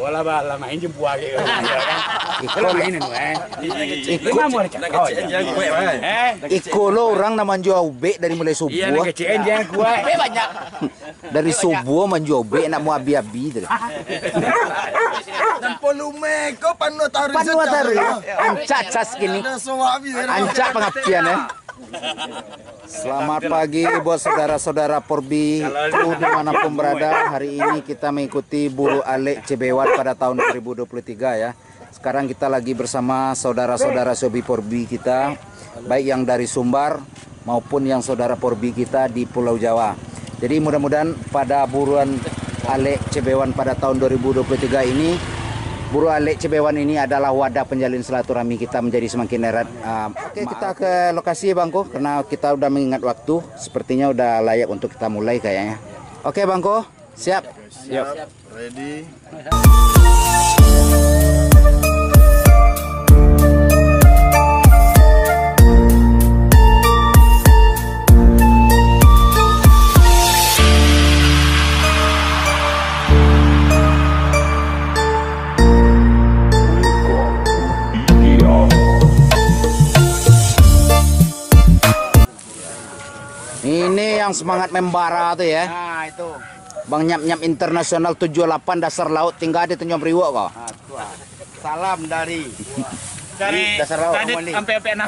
Wala ba main jempua gitu kan. Kalau mainin Iko lo orang nama menjual ube dari mulai subuh. Iya, kecil jangan kuat. Banyak. Dari subuh menjual ube nak mau abi-abi. Dan volume ko panutari. Panutari. Ancak cas gini. Ancak pengapian ya. Selamat pagi buat saudara-saudara Porbi dimanapun berada. Hari ini kita mengikuti Buru Alek Cebewan pada tahun 2023 ya. Sekarang kita lagi bersama saudara-saudara Sobi Porbi kita, baik yang dari Sumbar maupun yang saudara Porbi kita di Pulau Jawa. Jadi mudah-mudahan pada buruan Alek Cebewan pada tahun 2023 ini, Buru Alek Cebewan ini adalah wadah penjalin silaturahmi kita menjadi semakin erat. Oke, kita ke lokasi Bangko karena kita udah mengingat waktu. Sepertinya udah layak untuk kita mulai kayaknya. Oke Bangko, siap? Siap. Ready. Ini yang semangat membara tuh ya. Nah, itu. Bang Nyap-Nyap Internasional 78 dasar laut tinggal di Tanjung Priok kok. Salam dari dasar laut Kadit sampai PM6.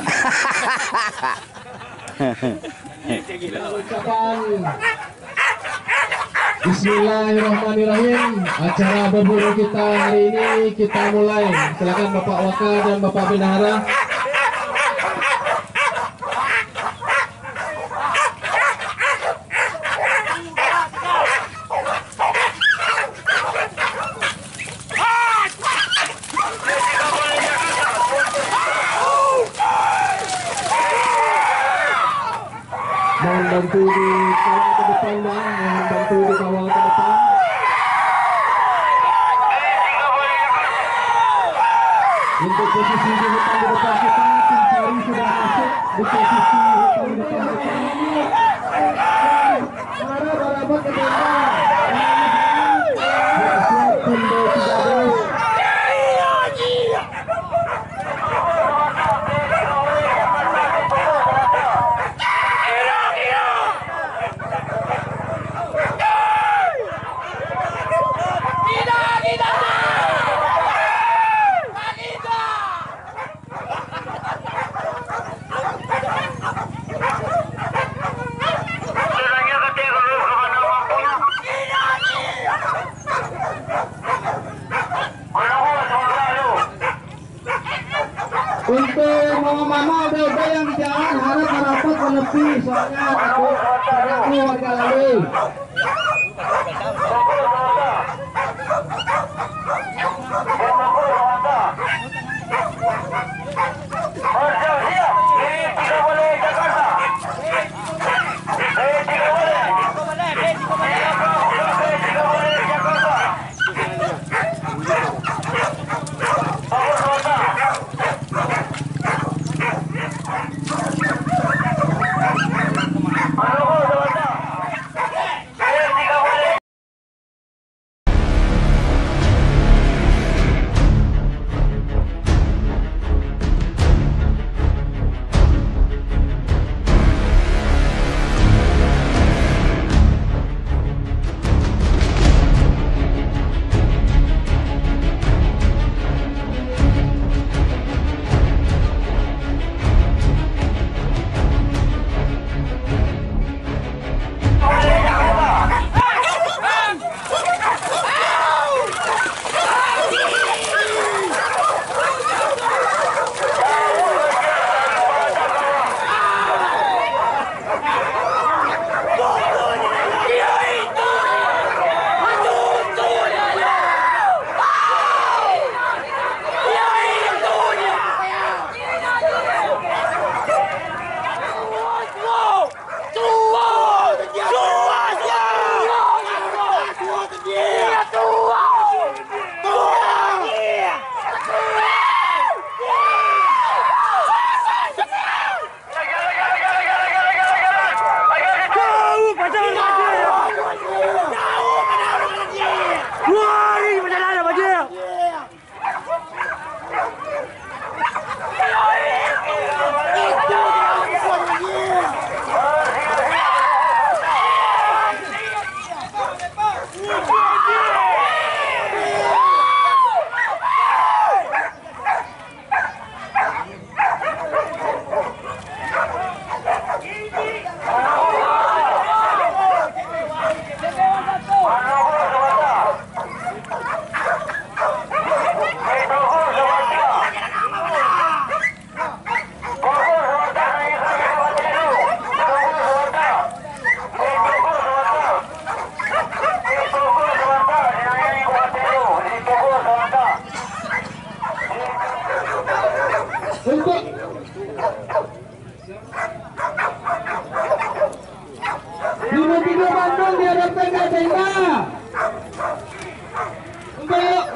Bismillahirrahmanirrahim. Acara berburu kita hari ini kita mulai. Silakan Bapak Wakil dan Bapak Bendahara. Mohon bantu dikawal ke depan, Bang. Mohon bantu dikawal ke depan. Untuk posisi di depan kita, tim cari sudah masuk di posisi di depan kita. Barabat ke depan. Siap tim 13. Untuk mama udah yang di jalan harap rapat menepi soalnya takut warga lalu.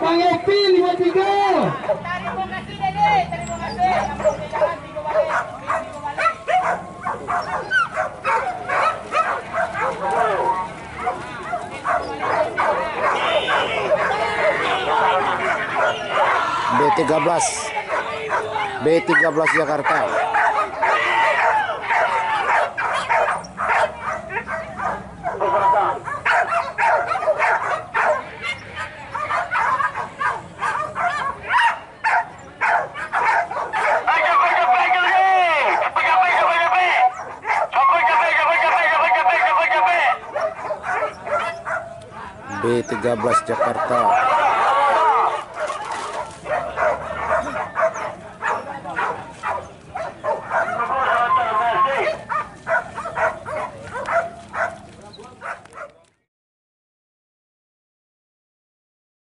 Bang Epi 53. Terima kasih Dede, terima kasih. Yang belum jalan minggu balik. Minggu balik. B13 B13 Jakarta. B13 Jakarta.